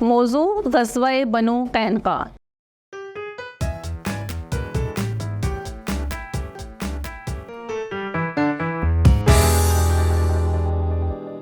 موضوع غزوہ بنو قینقاع۔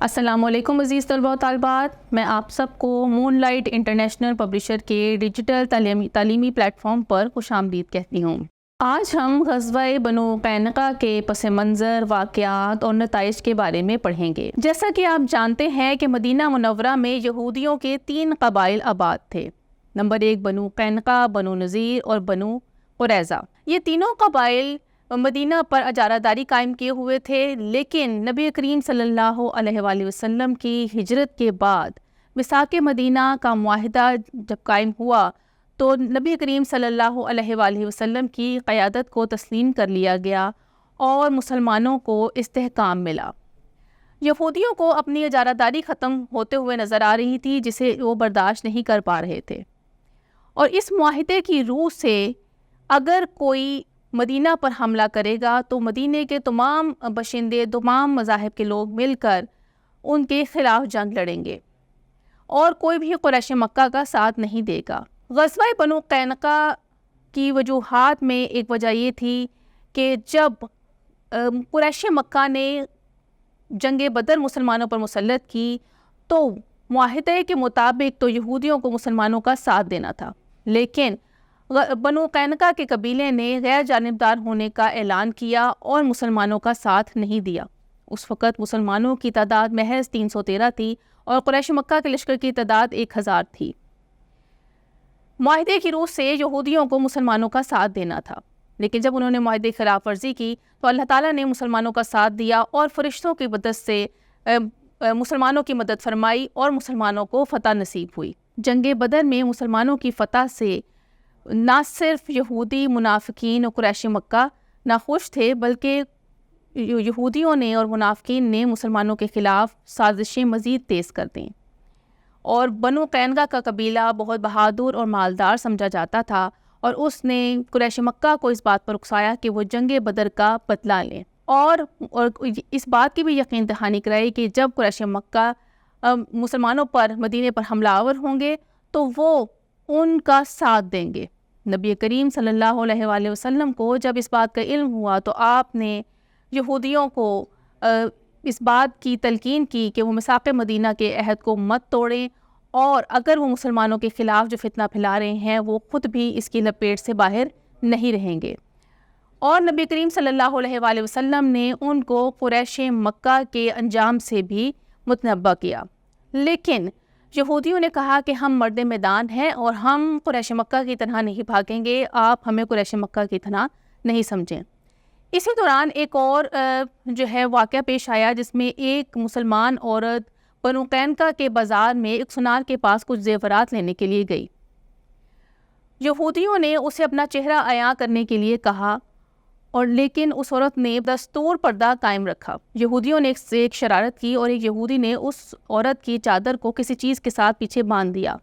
السلام علیکم عزیز طلباء و طالبات، میں آپ سب کو مون لائٹ انٹرنیشنل پبلشر کے ڈیجیٹل تعلیمی پلیٹ فارم پر خوش آمدید کہتی ہوں۔ آج ہم غزوہ بنو قینقاع کے پس منظر، واقعات اور نتائج کے بارے میں پڑھیں گے۔ جیسا کہ آپ جانتے ہیں کہ مدینہ منورہ میں یہودیوں کے 3 قبائل آباد تھے۔ نمبر 1 بنو قینقاع، بنو نذیر اور بنو قریظہ۔ یہ تینوں قبائل مدینہ پر اجارہ داری قائم کیے ہوئے تھے، لیکن نبی کریم صلی اللہ علیہ وآلہ وسلم کی ہجرت کے بعد میثاق مدینہ کا معاہدہ جب قائم ہوا تو نبی کریم صلی اللہ علیہ وآلہ وسلم کی قیادت کو تسلیم کر لیا گیا اور مسلمانوں کو استحکام ملا۔ یہودیوں کو اپنی اجارہ داری ختم ہوتے ہوئے نظر آ رہی تھی، جسے وہ برداشت نہیں کر پا رہے تھے، اور اس معاہدے کی روح سے اگر کوئی مدینہ پر حملہ کرے گا تو مدینے کے تمام باشندے، تمام مذاہب کے لوگ مل کر ان کے خلاف جنگ لڑیں گے اور کوئی بھی قریش مکہ کا ساتھ نہیں دے گا۔ غزوہ بنو قینقاع کی وجوہات میں ایک وجہ یہ تھی کہ جب قریش مکہ نے جنگ بدر مسلمانوں پر مسلط کی تو معاہدے کے مطابق تو یہودیوں کو مسلمانوں کا ساتھ دینا تھا، لیکن بنو قینقاع کے قبیلے نے غیر جانبدار ہونے کا اعلان کیا اور مسلمانوں کا ساتھ نہیں دیا۔ اس وقت مسلمانوں کی تعداد محض 313 تھی اور قریش مکہ کے لشکر کی تعداد 1000 تھی۔ معاہدے کی روح سے یہودیوں کو مسلمانوں کا ساتھ دینا تھا، لیکن جب انہوں نے معاہدے کی خلاف ورزی کی تو اللہ تعالیٰ نے مسلمانوں کا ساتھ دیا اور فرشتوں کی مدد سے مسلمانوں کی مدد فرمائی اور مسلمانوں کو فتح نصیب ہوئی۔ جنگ بدر میں مسلمانوں کی فتح سے نہ صرف یہودی، منافقین اور قریش مکہ ناخوش تھے، بلکہ یہودیوں نے اور منافقین نے مسلمانوں کے خلاف سازشیں مزید تیز کر دیں، اور بنو قینقاع کا قبیلہ بہت بہادر اور مالدار سمجھا جاتا تھا، اور اس نے قریش مکہ کو اس بات پر اکسایا کہ وہ جنگ بدر کا بدلہ لیں، اور اس بات کی بھی یقین دہانی کرائی کہ جب قریش مکہ مسلمانوں پر، مدینے پر حملہ آور ہوں گے تو وہ ان کا ساتھ دیں گے۔ نبی کریم صلی اللہ علیہ وآلہ وسلم کو جب اس بات کا علم ہوا تو آپ نے یہودیوں کو اس بات کی تلقین کی کہ وہ میثاق مدینہ کے عہد کو مت توڑیں، اور اگر وہ مسلمانوں کے خلاف جو فتنہ پھیلا رہے ہیں وہ خود بھی اس کی لپیٹ سے باہر نہیں رہیں گے۔ اور نبی کریم صلی اللہ علیہ وآلہ وسلم نے ان کو قریش مکہ کے انجام سے بھی متنبہ کیا، لیکن یہودیوں نے کہا کہ ہم مرد میدان ہیں اور ہم قریش مکہ کی طرح نہیں بھاگیں گے، آپ ہمیں قریش مکہ کی طرح نہیں سمجھیں۔ اسی دوران ایک اور واقعہ پیش آیا جس میں ایک مسلمان عورت بنو قینقاع کے بازار میں ایک سنار کے پاس کچھ زیورات لینے کے لیے گئی۔ یہودیوں نے اسے اپنا چہرہ عیاں کرنے کے لیے کہا، اور لیکن اس عورت نے دستور پردہ قائم رکھا۔ یہودیوں نے ایک شرارت کی اور ایک یہودی نے اس عورت کی چادر کو کسی چیز کے ساتھ پیچھے باندھ دیا،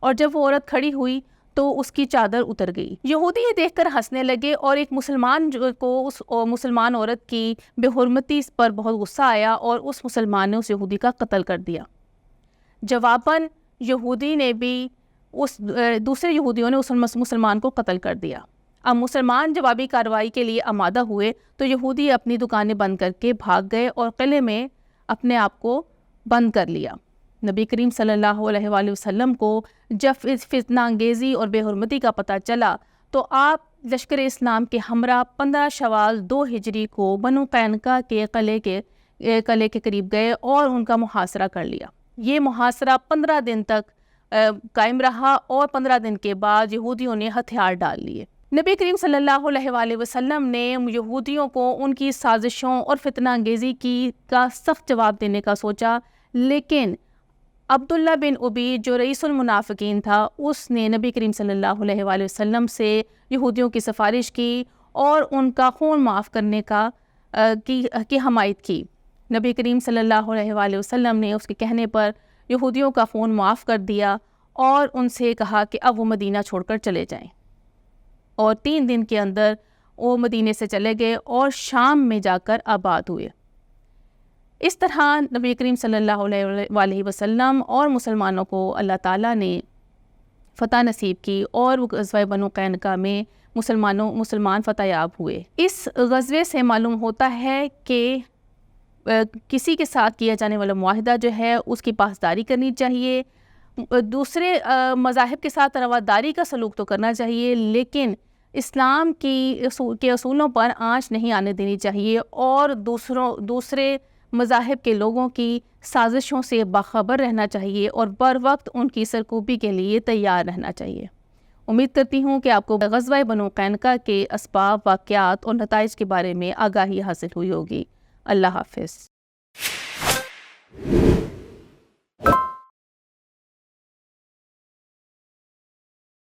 اور جب وہ عورت کھڑی ہوئی تو اس کی چادر اتر گئی۔ یہودی یہ دیکھ کر ہنسنے لگے، اور ایک مسلمان کو اس مسلمان عورت کی بے حرمتی پر بہت غصہ آیا اور اس مسلمان نے اس یہودی کا قتل کر دیا۔ جواباً یہودی نے بھی دوسرے یہودیوں نے اس مسلمان کو قتل کر دیا۔ اب مسلمان جوابی کارروائی کے لیے آمادہ ہوئے تو یہودی اپنی دکانیں بند کر کے بھاگ گئے اور قلعے میں اپنے آپ کو بند کر لیا۔ نبی کریم صلی اللہ علیہ وآلہ وسلم کو جب اس فتنہ انگیزی اور بے حرمتی کا پتہ چلا تو آپ لشکر اسلام کے ہمراہ 15 شوال 2 ہجری کو بنو قینقاع کے قلعے کے قریب گئے اور ان کا محاصرہ کر لیا۔ یہ محاصرہ 15 دن تک قائم رہا، اور 15 دن کے بعد یہودیوں نے ہتھیار ڈال لیے۔ نبی کریم صلی اللہ علیہ وآلہ وسلم نے یہودیوں کو ان کی سازشوں اور فتنہ انگیزی کا سخت جواب دینے کا سوچا، لیکن عبداللہ بن ابی جو رئیس المنافقین تھا، اس نے نبی کریم صلی اللہ علیہ وآلہ وسلم سے یہودیوں کی سفارش کی اور ان کا خون معاف کرنے کی حمایت کی۔ نبی کریم صلی اللہ علیہ وآلہ وسلم نے اس کے کہنے پر یہودیوں کا خون معاف کر دیا اور ان سے کہا کہ اب وہ مدینہ چھوڑ کر چلے جائیں، اور 3 دن کے اندر وہ مدینے سے چلے گئے اور شام میں جا کر آباد ہوئے۔ اس طرح نبی کریم صلی اللہ علیہ وسلم اور مسلمانوں کو اللہ تعالیٰ نے فتح نصیب کی اور وہ غزوہ بنو قینقاع میں مسلمان فتح یاب ہوئے۔ اس غزوے سے معلوم ہوتا ہے کہ کسی کے ساتھ کیا جانے والا معاہدہ جو ہے اس کی پاسداری کرنی چاہیے، دوسرے مذاہب کے ساتھ رواداری کا سلوک تو کرنا چاہیے، لیکن اسلام کے اصولوں پر آنچ نہیں آنے دینی چاہیے اور دوسرے مذاہب کے لوگوں کی سازشوں سے باخبر رہنا چاہیے اور بر وقت ان کی سرکوبی کے لیے تیار رہنا چاہیے۔ امید کرتی ہوں کہ آپ کو غزوہ بنو قینقاع کے اسباب، واقعات اور نتائج کے بارے میں آگاہی حاصل ہوئی ہوگی۔ اللہ حافظ۔